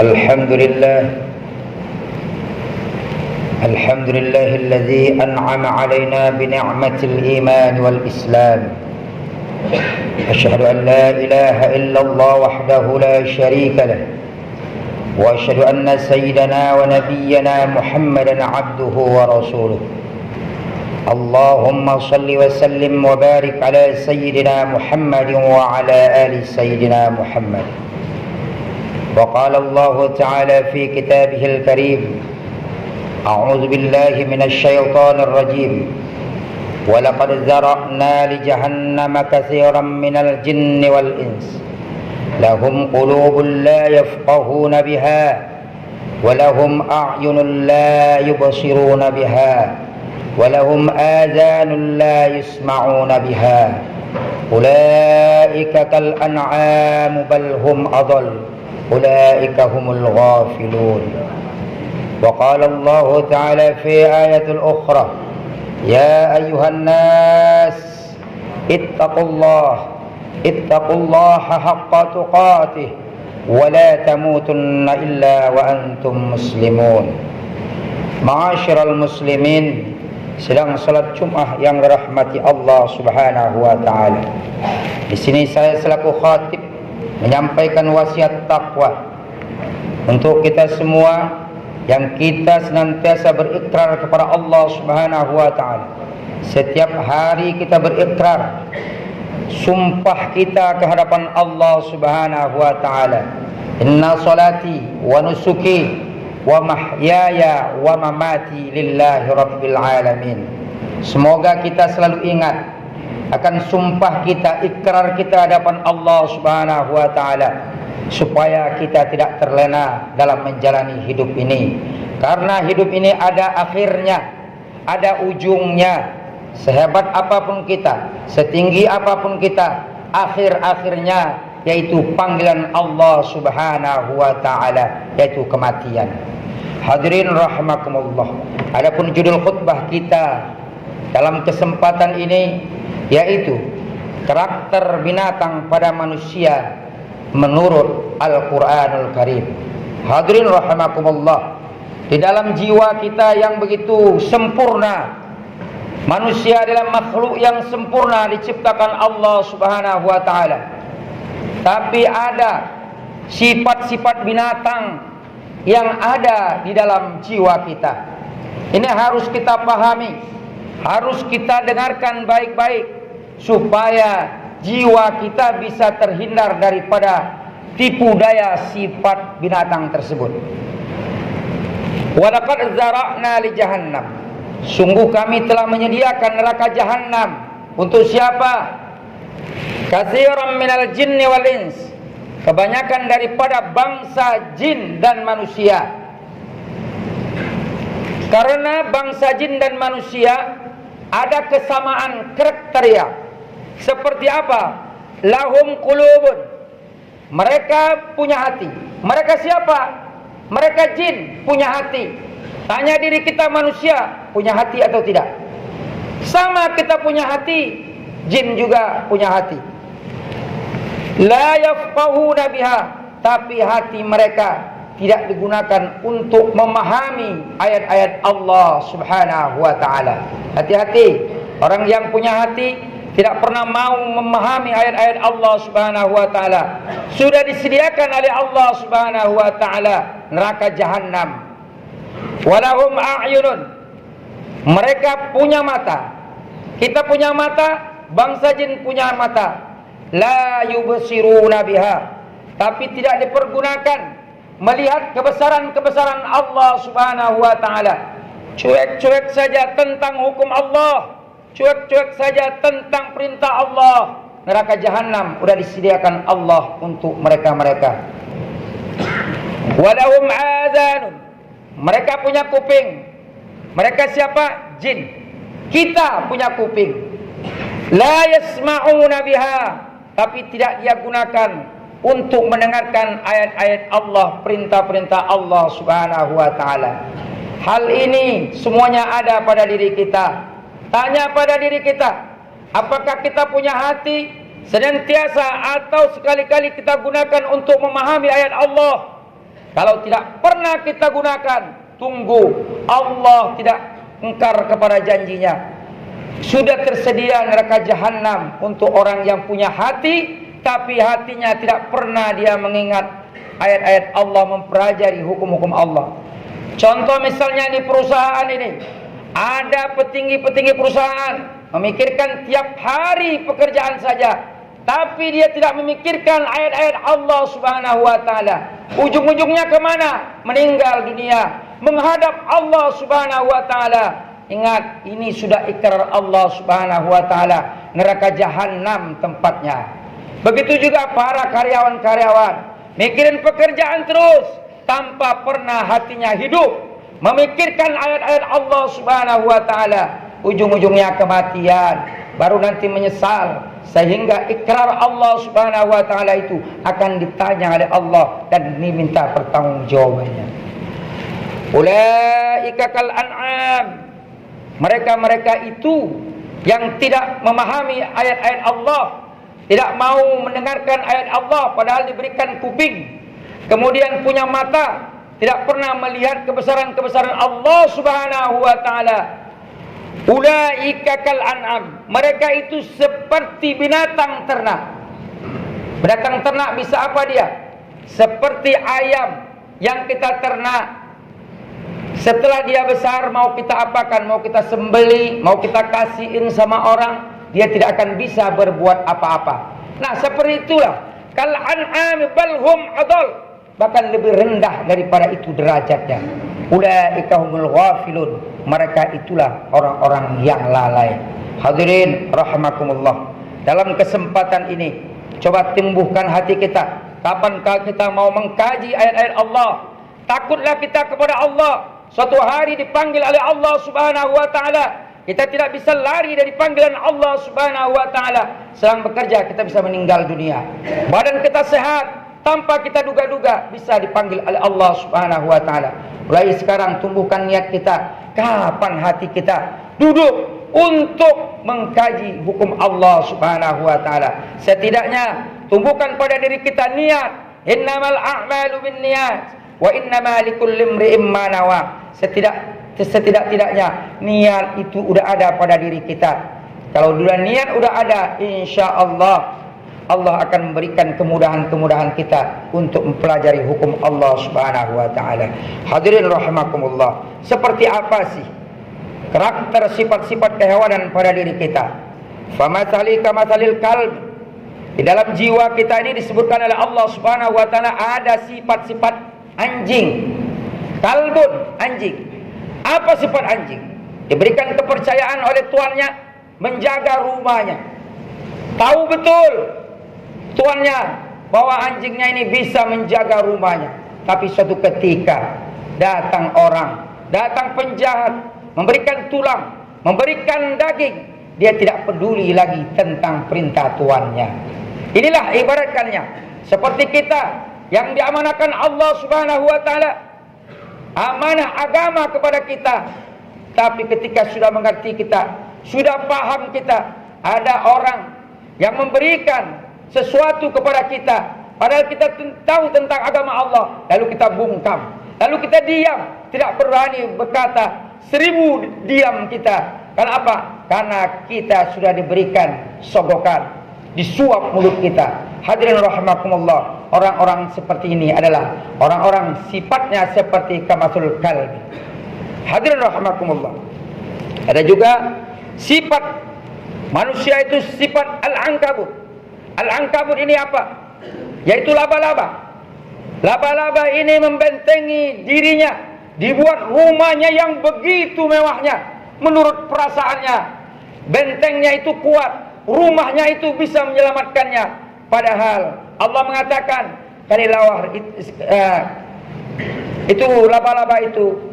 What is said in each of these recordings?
الحمد لله الذي أنعم علينا بنعمة الإيمان والإسلام. أشهد أن لا إله إلا الله وحده لا شريك له، وأشهد أن سيدنا ونبينا محمدا عبده ورسوله. اللهم صل وسلم وبارك على سيدنا محمد وعلى آل سيدنا محمد. وقال الله تعالى في كتابه الكريم: أعوذ بالله من الشيطان الرجيم. ولقد ذرأنا لجهنم كثيرا من الجن والإنس لهم قلوب لا يفقهون بها ولهم أعين لا يبصرون بها ولهم آذان لا يسمعون بها أولئك كالأنعام بل هم أضل أولئك هم الغافلون. وقال الله تعالى في آية أخرى: يا أيها الناس اتقوا الله حق تقاته ولا تموتن إلا وأنتم مسلمون. Ma'asyiral muslimin, sedang salat Jumat yang dirahmati Allah Subhanahu wa taala. Di sini saya selaku khatib menyampaikan wasiat takwa untuk kita semua yang kita senantiasa berikrar kepada Allah Subhanahu wa taala. Setiap hari kita berikrar, sumpah kita ke hadapan Allah Subhanahu wa taala. Inna salati wa nusuki wa mahyaya wa mamati lillahi rabbil alamin. Semoga kita selalu ingat akan sumpah kita, ikrar kita hadapan Allah Subhanahu wa taala, supaya kita tidak terlena dalam menjalani hidup ini. Karena hidup ini ada akhirnya, ada ujungnya. Sehebat apapun kita, setinggi apapun kita, akhir-akhirnya yaitu panggilan Allah Subhanahu wa taala, yaitu kematian. Hadirin rahimakumullah. Adapun judul khutbah kita dalam kesempatan ini yaitu karakter binatang pada manusia menurut Al-Quranul Karim. Hadirin rahimakumullah, di dalam jiwa kita yang begitu sempurna, manusia adalah makhluk yang sempurna diciptakan Allah Subhanahu wa taala. Tapi ada sifat-sifat binatang yang ada di dalam jiwa kita. Ini harus kita pahami, harus kita dengarkan baik-baik, supaya jiwa kita bisa terhindar daripada tipu daya sifat binatang tersebut. Walaqad zara'na li jahannam. Sungguh kami telah menyediakan neraka jahanam untuk siapa? Katsiran minal jinni wal ins. Kebanyakan daripada bangsa jin dan manusia. Karena bangsa jin dan manusia ada kesamaan kriteria. Seperti apa? Lahum qulubun. Mereka punya hati. Mereka siapa? Mereka jin punya hati. Tanya diri kita manusia, punya hati atau tidak? Sama kita punya hati, jin juga punya hati. La yafqahuna biha, tapi hati mereka tidak digunakan untuk memahami ayat-ayat Allah Subhanahu wa taala. Hati-hati, orang yang punya hati tidak pernah mau memahami ayat-ayat Allah Subhanahu wa taala. Sudah disediakan oleh Allah Subhanahu wa taala neraka jahanam. Walahum a'yunun. Mereka punya mata. Kita punya mata, bangsa jin punya mata. La yubsiruna biha, tapi tidak dipergunakan melihat kebesaran-kebesaran Allah Subhanahu wa taala. Cuek-cuek saja tentang hukum Allah, cuek-cuek saja tentang perintah Allah. Neraka jahanam sudah disediakan Allah untuk mereka-mereka. Walahum azanun. Mereka punya kuping. Mereka siapa? Jin. Kita punya kuping. La yasma'una biha, tapi tidak dia gunakan untuk mendengarkan ayat-ayat Allah, perintah-perintah Allah Subhanahu wa taala. Hal ini semuanya ada pada diri kita. Tanya pada diri kita, apakah kita punya hati senantiasa atau sekali-kali kita gunakan untuk memahami ayat Allah? Kalau tidak pernah kita gunakan, tunggu, Allah tidak ingkar kepada janjinya. Sudah tersedia neraka jahanam untuk orang yang punya hati, tapi hatinya tidak pernah dia mengingat ayat-ayat Allah, mempelajari hukum-hukum Allah. Contoh misalnya di perusahaan ini, ada petinggi-petinggi perusahaan memikirkan tiap hari pekerjaan saja, tapi dia tidak memikirkan ayat-ayat Allah Subhanahu wa taala. Ujung-ujungnya kemana? Meninggal dunia, menghadap Allah Subhanahu wa taala. Ingat, ini sudah ikrar Allah Subhanahu wa taala, neraka jahanam tempatnya. Begitu juga para karyawan-karyawan, mikirin pekerjaan terus tanpa pernah hatinya hidup memikirkan ayat-ayat Allah Subhanahu wa taala. Ujung-ujungnya kematian, baru nanti menyesal, sehingga ikrar Allah Subhanahu wa taala itu akan ditanya oleh Allah dan diminta pertanggungjawabannya. Ulaika kal an'am, mereka-mereka itu yang tidak memahami ayat-ayat Allah, tidak mau mendengarkan ayat Allah padahal diberikan kuping, kemudian punya mata, tidak pernah melihat kebesaran-kebesaran Allah Subhanahu wa taala. Ulaika kal an'am, mereka itu seperti binatang ternak. Binatang ternak bisa apa dia? Seperti ayam yang kita ternak. Setelah dia besar, mau kita apakan? Mau kita sembeli, mau kita kasihin sama orang, dia tidak akan bisa berbuat apa-apa. Nah, seperti itulah kal an'am bal hum adall, bahkan lebih rendah daripada itu derajatnya. Ulaika humul ghafilun, mereka itulah orang-orang yang lalai. Hadirin rahimakumullah, dalam kesempatan ini coba tumbuhkan hati kita. Kapankah kita mau mengkaji ayat-ayat Allah? Takutlah kita kepada Allah. Suatu hari dipanggil oleh Allah Subhanahu wa taala. Kita tidak bisa lari dari panggilan Allah Subhanahu wa taala. Sedang bekerja kita bisa meninggal dunia. Badan kita sehat, tanpa kita duga-duga bisa dipanggil oleh Allah Subhanahu wa taala. Mulai sekarang tumbuhkan niat kita. Kapan hati kita duduk untuk mengkaji hukum Allah Subhanahu wa taala? Setidaknya tumbuhkan pada diri kita niat. Innamal a'malu binniyat wa innama likulli imri'in ma nawa. Setidak-tidaknya niat itu udah ada pada diri kita. Kalau sudah niat udah ada, insya Allah Allah akan memberikan kemudahan-kemudahan kita untuk mempelajari hukum Allah Subhanahu wa taala. Hadirin rahimakumullah, seperti apa sih karakter sifat-sifat kehewanan pada diri kita? Famathali kamathalil kalb. Di dalam jiwa kita ini disebutkan oleh Allah Subhanahu wa taala ada sifat-sifat anjing. Kalbun, anjing. Apa sifat anjing? Diberikan kepercayaan oleh tuannya menjaga rumahnya. Tahu betul tuannya bahwa anjingnya ini bisa menjaga rumahnya. Tapi suatu ketika datang orang, datang penjahat, memberikan tulang, memberikan daging, dia tidak peduli lagi tentang perintah tuannya. Inilah ibaratkannya seperti kita yang diamanahkan Allah Subhanahu wa taala amanah agama kepada kita, tapi ketika sudah mengerti kita, sudah paham kita, ada orang yang memberikan sesuatu kepada kita, padahal kita tahu tentang agama Allah, lalu kita bungkam, lalu kita diam, tidak berani berkata, 1000 diam kita. Karena apa? Karena kita sudah diberikan sogokan, disuap mulut kita. Hadirin rahimakumullah, orang-orang seperti ini adalah orang-orang sifatnya seperti kamasul kalbi. Hadirin rahimakumullah, ada juga sifat manusia itu sifat al-ankabut. Al-ankabut ini apa? Yaitu laba-laba. Laba-laba ini membentengi dirinya, dibuat rumahnya yang begitu mewahnya menurut perasaannya. Bentengnya itu kuat, rumahnya itu bisa menyelamatkannya. Padahal Allah mengatakan kalilawah itu laba-laba itu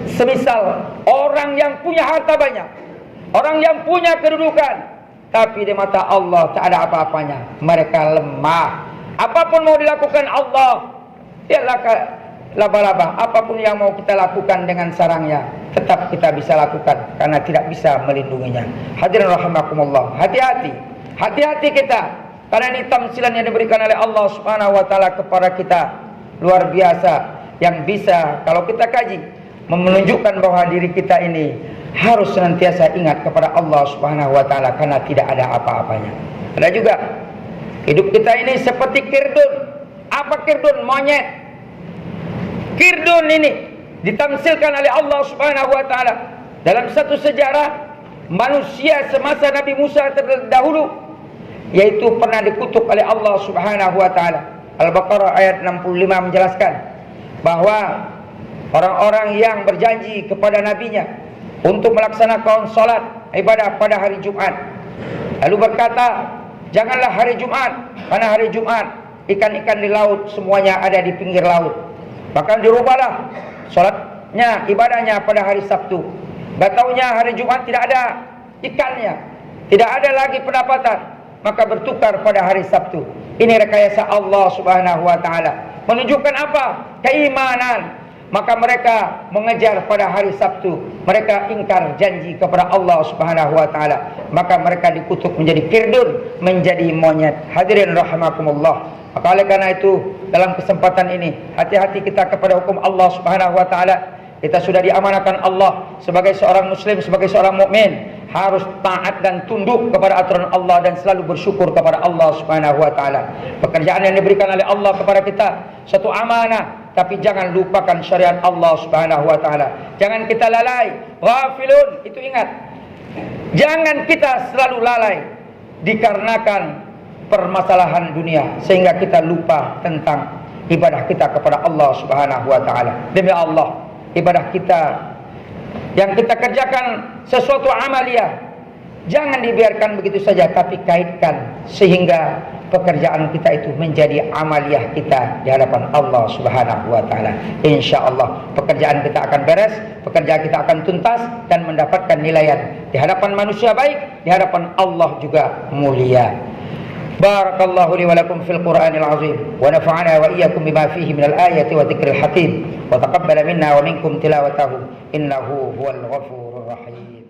semisal orang yang punya harta banyak, orang yang punya kedudukan, tapi di mata Allah tak ada apa-apanya. Mereka lemah. Apapun mau dilakukan Allah, dialah laba-laba. Apapun yang mau kita lakukan dengan sarangnya, tetap kita bisa lakukan karena tidak bisa melindunginya. Hadirin rahimakumullah, hati-hati, hati-hati kita, karena ini tamsilan yang diberikan oleh Allah Subhanahu wa taala kepada kita. luar biasa yang bisa kalau kita kaji menunjukkan bahwa diri kita ini harus senantiasa ingat kepada Allah Subhanahu wa taala karena tidak ada apa-apanya. Ada juga hidup kita ini seperti kirdun. Apa kirdun? Monyet. Kirdun ini ditamsilkan oleh Allah Subhanahu wa taala dalam satu sejarah manusia semasa Nabi Musa terdahulu, yaitu pernah dikutuk oleh Allah Subhanahu wa taala. Al-Baqarah ayat 65 menjelaskan bahwa orang-orang yang berjanji kepada nabinya untuk melaksanakan salat ibadah pada hari Jumat, lalu berkata, janganlah hari Jumat, karena hari Jumat ikan-ikan di laut semuanya ada di pinggir laut. Maka dirubahlah salatnya, ibadahnya pada hari Sabtu. Gak taunya hari Jumat tidak ada ikannya, tidak ada lagi pendapatan, maka bertukar pada hari Sabtu. Ini rekayasa Allah Subhanahu wa taala. Menunjukkan apa? Keimanan. Maka mereka mengejar pada hari Sabtu. Mereka ingkar janji kepada Allah Subhanahu wa taala. Maka mereka dikutuk menjadi kirdun, menjadi monyet. Hadirin rahimakumullah. Maka oleh karena itu, dalam kesempatan ini, hati-hati kita kepada hukum Allah Subhanahu wa taala. Kita sudah diamanahkan Allah sebagai seorang muslim, sebagai seorang mukmin, harus taat dan tunduk kepada aturan Allah dan selalu bersyukur kepada Allah Subhanahu wa taala. Pekerjaan yang diberikan oleh Allah kepada kita satu amanah, tapi jangan lupakan syariat Allah Subhanahu wa taala. Jangan kita lalai, ghafilun, itu ingat. Jangan kita selalu lalai dikarenakan permasalahan dunia sehingga kita lupa tentang ibadah kita kepada Allah Subhanahu wa taala. Demi Allah, ibadah kita yang kita kerjakan sesuatu amaliyah, jangan dibiarkan begitu saja, tapi kaitkan sehingga pekerjaan kita itu menjadi amaliyah kita di hadapan Allah Subhanahu wa taala. Insyaallah pekerjaan kita akan beres, pekerjaan kita akan tuntas dan mendapatkan nilaian di hadapan manusia baik, di hadapan Allah juga mulia. Barakallahu li wa lakum fil Qur'anil azim wa nafa'ana wa iyyakum bima fihi minal ayati wa dzikril hakim wa taqabbala minna wa minkum tilawatahu innahu huwal ghafurur rahim.